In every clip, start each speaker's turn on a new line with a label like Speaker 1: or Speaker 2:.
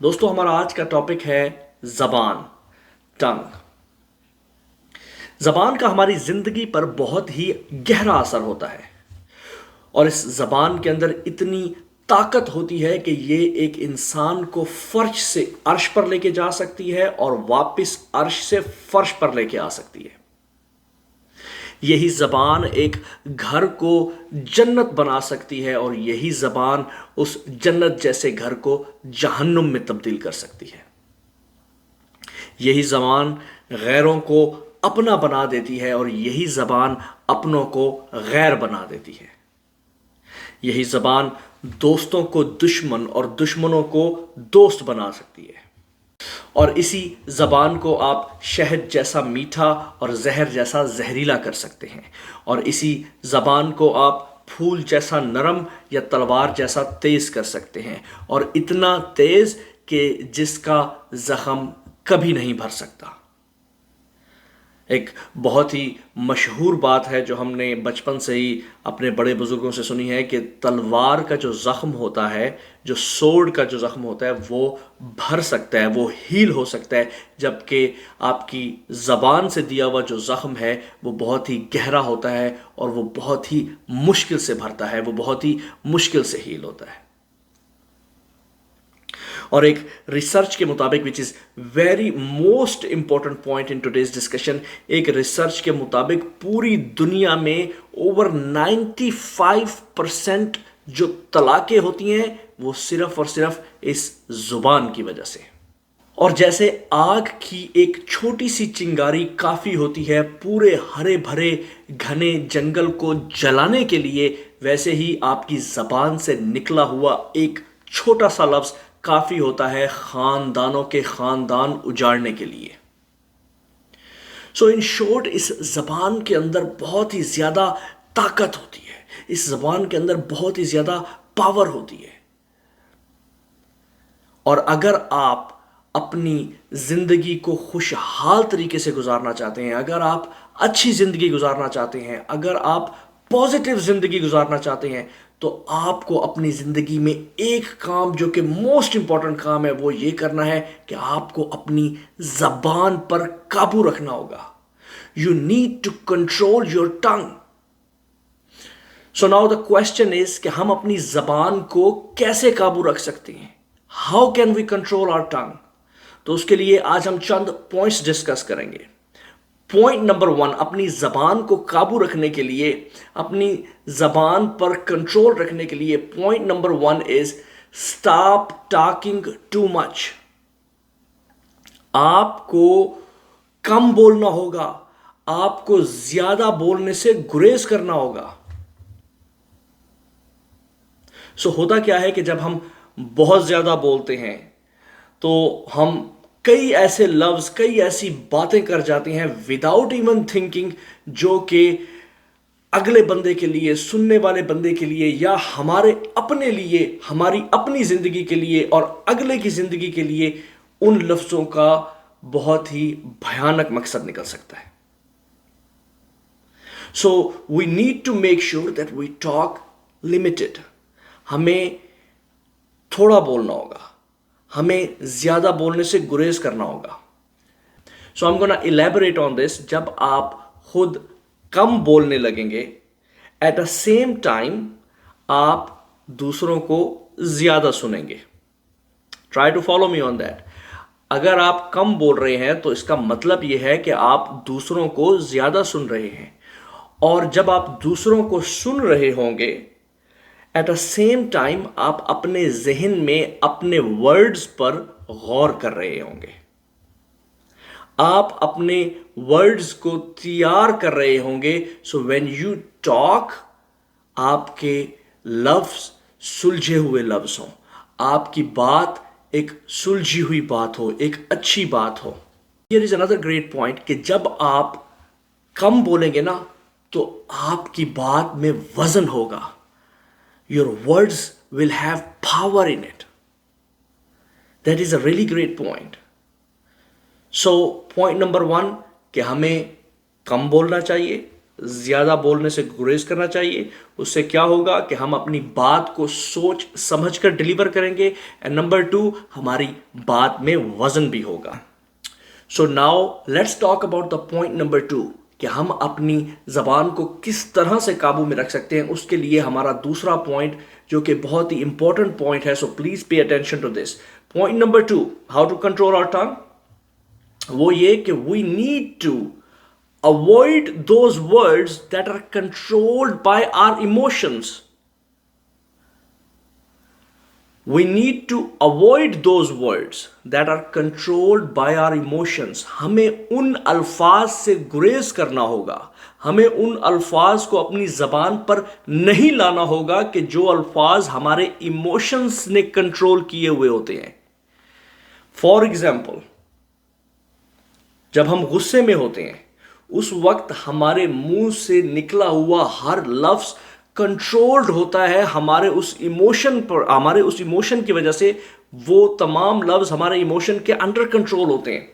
Speaker 1: دوستو ہمارا آج کا ٹاپک ہے زبان، ٹنگ۔ زبان کا ہماری زندگی پر بہت ہی گہرا اثر ہوتا ہے، اور اس زبان کے اندر اتنی طاقت ہوتی ہے کہ یہ ایک انسان کو فرش سے عرش پر لے کے جا سکتی ہے اور واپس عرش سے فرش پر لے کے آ سکتی ہے۔ یہی زبان ایک گھر کو جنت بنا سکتی ہے، اور یہی زبان اس جنت جیسے گھر کو جہنم میں تبدیل کر سکتی ہے۔ یہی زبان غیروں کو اپنا بنا دیتی ہے، اور یہی زبان اپنوں کو غیر بنا دیتی ہے۔ یہی زبان دوستوں کو دشمن اور دشمنوں کو دوست بنا سکتی ہے، اور اسی زبان کو آپ شہد جیسا میٹھا اور زہر جیسا زہریلا کر سکتے ہیں، اور اسی زبان کو آپ پھول جیسا نرم یا تلوار جیسا تیز کر سکتے ہیں، اور اتنا تیز کہ جس کا زخم کبھی نہیں بھر سکتا۔ ایک بہت ہی مشہور بات ہے جو ہم نے بچپن سے ہی اپنے بڑے بزرگوں سے سنی ہے کہ تلوار کا جو زخم ہوتا ہے، جو سوڑ کا جو زخم ہوتا ہے، وہ بھر سکتا ہے، وہ ہیل ہو سکتا ہے، جبکہ آپ کی زبان سے دیا ہوا جو زخم ہے وہ بہت ہی گہرا ہوتا ہے، اور وہ بہت ہی مشکل سے بھرتا ہے، وہ بہت ہی مشکل سے ہیل ہوتا ہے۔ اور ایک ریسرچ کے مطابق which is very most important point in today's discussion, ایک ریسرچ کے مطابق پوری دنیا میں اوور 95% جو طلاقیں ہوتی ہیں وہ صرف اور صرف اس زبان کی وجہ سے۔ اور جیسے آگ کی ایک چھوٹی سی چنگاری کافی ہوتی ہے پورے ہرے بھرے گھنے جنگل کو جلانے کے لیے، ویسے ہی آپ کی زبان سے نکلا ہوا ایک چھوٹا سا لفظ کافی ہوتا ہے خاندانوں کے خاندان اجاڑنے کے لیے۔ سو ان شورٹ، اس زبان کے اندر بہت ہی زیادہ طاقت ہوتی ہے، اس زبان کے اندر بہت ہی زیادہ پاور ہوتی ہے، اور اگر آپ اپنی زندگی کو خوشحال طریقے سے گزارنا چاہتے ہیں، اگر آپ اچھی زندگی گزارنا چاہتے ہیں، اگر آپ پازیٹیو زندگی گزارنا چاہتے ہیں، تو آپ کو اپنی زندگی میں ایک کام جو کہ موسٹ امپورٹنٹ کام ہے وہ یہ کرنا ہے کہ آپ کو اپنی زبان پر قابو رکھنا ہوگا۔ You need to control your tongue. So now the question is کہ ہم اپنی زبان کو کیسے قابو رکھ سکتے ہیں؟ How can we control our ٹنگ؟ تو اس کے لیے آج ہم چند پوائنٹس ڈسکس کریں گے۔ پوائنٹ نمبر 1، اپنی زبان کو قابو رکھنے کے لیے، اپنی زبان پر کنٹرول رکھنے کے لیے پوائنٹ نمبر 1 از اسٹاپ ٹاکنگ ٹو مچ۔ آپ کو کم بولنا ہوگا، آپ کو زیادہ بولنے سے گریز کرنا ہوگا۔ سو ہوتا کیا ہے کہ جب ہم بہت زیادہ بولتے ہیں تو ہم کئی ایسے لفظ، کئی ایسی باتیں کر جاتے ہیں وداؤٹ ایون تھنکنگ، جو کہ اگلے بندے کے لیے، سننے والے بندے کے لیے، یا ہمارے اپنے لیے، ہماری اپنی زندگی کے لیے اور اگلے کی زندگی کے لیے ان لفظوں کا بہت ہی بھیانک مقصد نکل سکتا ہے۔ So we need to make sure that we talk limited. ہمیں تھوڑا بولنا ہوگا، ہمیں زیادہ بولنے سے گریز کرنا ہوگا۔ سو I'm gonna elaborate on this۔ جب آپ خود کم بولنے لگیں گے، ایٹ اے سیم ٹائم آپ دوسروں کو زیادہ سنیں گے۔ Try to follow me on that. اگر آپ کم بول رہے ہیں تو اس کا مطلب یہ ہے کہ آپ دوسروں کو زیادہ سن رہے ہیں، اور جب آپ دوسروں کو سن رہے ہوں گے، ایٹ اے سیم ٹائم آپ اپنے ذہن میں اپنے ورڈز پر غور کر رہے ہوں گے، آپ اپنے ورڈز کو تیار کر رہے ہوں گے۔ سو وین یو ٹاک، آپ کے لفظ سلجھے ہوئے لفظ ہوں، آپ کی بات ایک سلجھی ہوئی بات ہو، ایک اچھی بات ہو۔ Here is another great point کہ جب آپ کم بولیں گے نا تو آپ کی بات میں وزن ہوگا۔ Your words will have power in it. That is a really great point. So point number 1 کہ ہمیں کم بولنا چاہیے، زیادہ بولنے سے گریز کرنا چاہیے. اس سے کیا ہوگا کہ ہم اپنی بات کو سوچ سمجھ کر ڈیلیور کریں گے. اینڈ نمبر 2, ہماری بات میں وزن بھی ہوگا. So now let's talk about the point number 2 کہ ہم اپنی زبان کو کس طرح سے قابو میں رکھ سکتے ہیں. اس کے لیے ہمارا دوسرا پوائنٹ جو کہ بہت ہی امپورٹنٹ پوائنٹ ہے, so please pay attention to this. Point number 2, how to control our tongue, وہ یہ کہ we need to avoid those words that are controlled by our emotions. We need to avoid those words that are controlled by our emotions. ہمیں ان الفاظ سے گریز کرنا ہوگا, ہمیں ان الفاظ کو اپنی زبان پر نہیں لانا ہوگا کہ جو الفاظ ہمارے ایموشنز نے کنٹرول کیے ہوئے ہوتے ہیں. فار ایگزامپل, جب ہم غصے میں ہوتے ہیں اس وقت ہمارے منہ سے نکلا ہوا ہر لفظ کنٹرولڈ ہوتا ہے ہمارے اس ایموشن پر. ہمارے اس ایموشن کی وجہ سے وہ تمام لفظ ہمارے ایموشن کے انڈر کنٹرول ہوتے ہیں.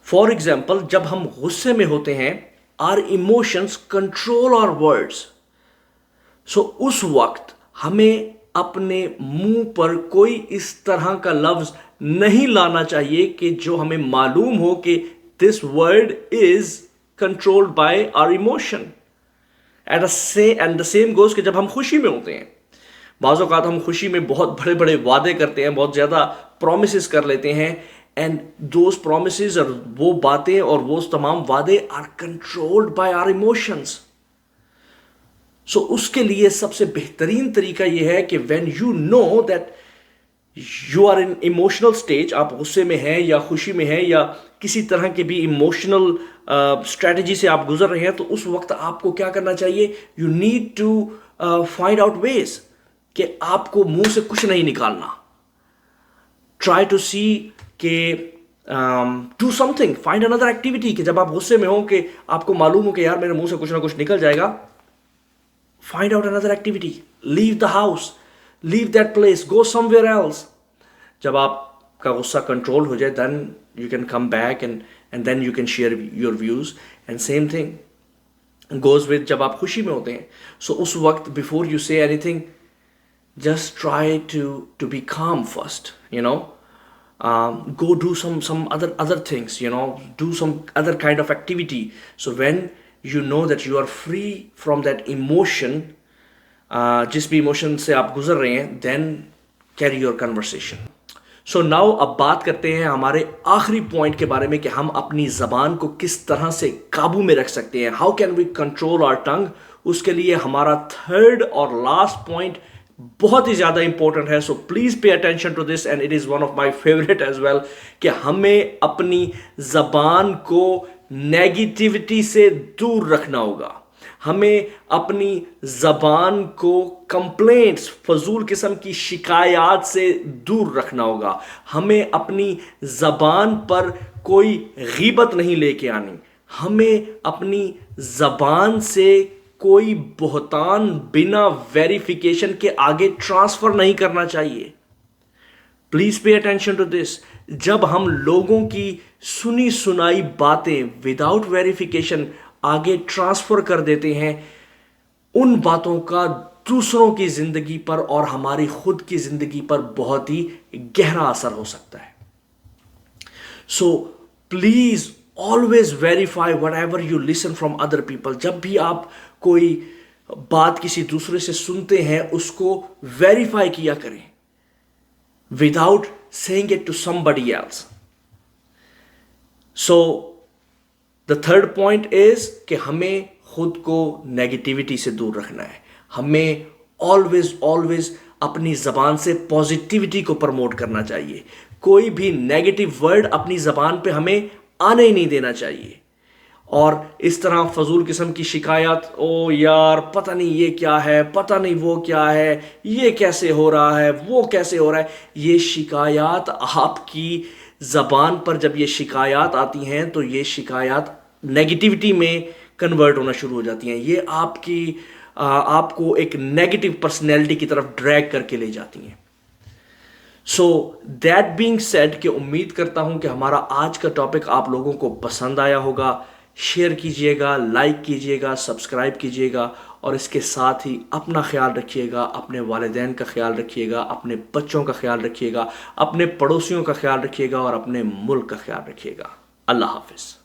Speaker 1: فار ایگزامپل, جب ہم غصے میں ہوتے ہیں our emotions control our words. سو اس وقت ہمیں اپنے منہ پر کوئی اس طرح کا لفظ نہیں لانا چاہیے کہ جو ہمیں معلوم ہو کہ this word is controlled by our emotion. And the same goes کہ جب ہم خوشی میں ہوتے ہیں, بعض اوقات ہم خوشی میں بہت بڑے بڑے وعدے کرتے ہیں, بہت زیادہ پرومسز کر لیتے ہیں, and those promises اور وہ باتیں اور وہ تمام وعدے are controlled by our emotions. سو اس کے لیے سب سے بہترین طریقہ یہ ہے کہ when you know that you are in emotional stage, آپ غصے میں ہیں یا خوشی میں ہیں یا کسی طرح کے بھی ایموشنل اسٹریٹجی سے آپ گزر رہے ہیں, تو اس وقت آپ کو کیا کرنا چاہیے, you need to find out ways کہ آپ کو منہ سے کچھ نہیں نکالنا. ٹرائی ٹو سی کہ do some thing, find another activity کہ جب آپ غصے میں ہوں کہ آپ کو معلوم ہو کہ یار میرے منہ سے کچھ نہ کچھ نکل جائے گا, فائنڈ آؤٹ اندر activity, leave the house, leave that place, go somewhere else. جب آپ کا غصہ کنٹرول ہو جائے then you can come back and then you can share your views. And same thing goes with جب آپ خوشی میں ہوتے ہیں. سو اس وقت before you say anything just try to be calm first, go do some other things, do some other kind of activity. So when you know that you are free from that emotion, جس بھی emotion سے آپ گزر رہے ہیں, then carry your conversation. So now اب بات کرتے ہیں ہمارے آخری پوائنٹ کے بارے میں کہ ہم اپنی زبان کو کس طرح سے قابو میں رکھ سکتے ہیں. How can we control our tongue? اس کے لیے ہمارا تھرڈ اور لاسٹ پوائنٹ بہت ہی زیادہ امپورٹنٹ ہے. So please pay attention to this and it is one of my favourite as well کہ ہمیں اپنی زبان کو نیگیٹیوٹی سے دور رکھنا ہوگا. ہمیں اپنی زبان کو کمپلینٹس, فضول قسم کی شکایات سے دور رکھنا ہوگا. ہمیں اپنی زبان پر کوئی غیبت نہیں لے کے آنی. ہمیں اپنی زبان سے کوئی بہتان بنا ویریفیکیشن کے آگے ٹرانسفر نہیں کرنا چاہیے. Please pay attention to this. جب ہم لوگوں کی سنی سنائی باتیں وداؤٹ ویریفیکیشن آگے ٹرانسفر کر دیتے ہیں, ان باتوں کا دوسروں کی زندگی پر اور ہماری خود کی زندگی پر بہت ہی گہرا اثر ہو سکتا ہے. So please always verify whatever you listen from other people. جب بھی آپ کوئی بات کسی دوسرے سے سنتے ہیں اس کو ویریفائی کیا کریں without saying it to somebody else. So the third point is کہ ہمیں خود کو نیگیٹیوٹی سے دور رکھنا ہے. ہمیں always اپنی زبان سے پازیٹیوٹی کو پروموٹ کرنا چاہیے. کوئی بھی نیگیٹو ورڈ اپنی زبان پہ ہمیں آنے ہی نہیں دینا چاہیے. اور اس طرح فضول قسم کی شکایات, او یار پتہ نہیں یہ کیا ہے, پتہ نہیں وہ کیا ہے, یہ کیسے ہو رہا ہے, وہ کیسے ہو رہا ہے, یہ شکایات آپ کی زبان پر جب یہ شکایات آتی ہیں تو یہ شکایات نیگیٹیوٹی میں کنورٹ ہونا شروع ہو جاتی ہیں. یہ آپ کو ایک نیگیٹو پرسنالٹی کی طرف ڈریگ کر کے لے جاتی ہیں. سو دیٹ بینگ سیڈ کہ امید کرتا ہوں کہ ہمارا آج کا ٹاپک آپ لوگوں کو پسند آیا ہوگا. شیئر کیجئے گا، لائک کیجئے گا، سبسکرائب کیجئے گا، اور اس کے ساتھ ہی اپنا خیال رکھیے گا، اپنے والدین کا خیال رکھیے گا، اپنے بچوں کا خیال رکھیے گا، اپنے پڑوسیوں کا خیال رکھیے گا، اور اپنے ملک کا خیال رکھیے گا۔ اللہ حافظ۔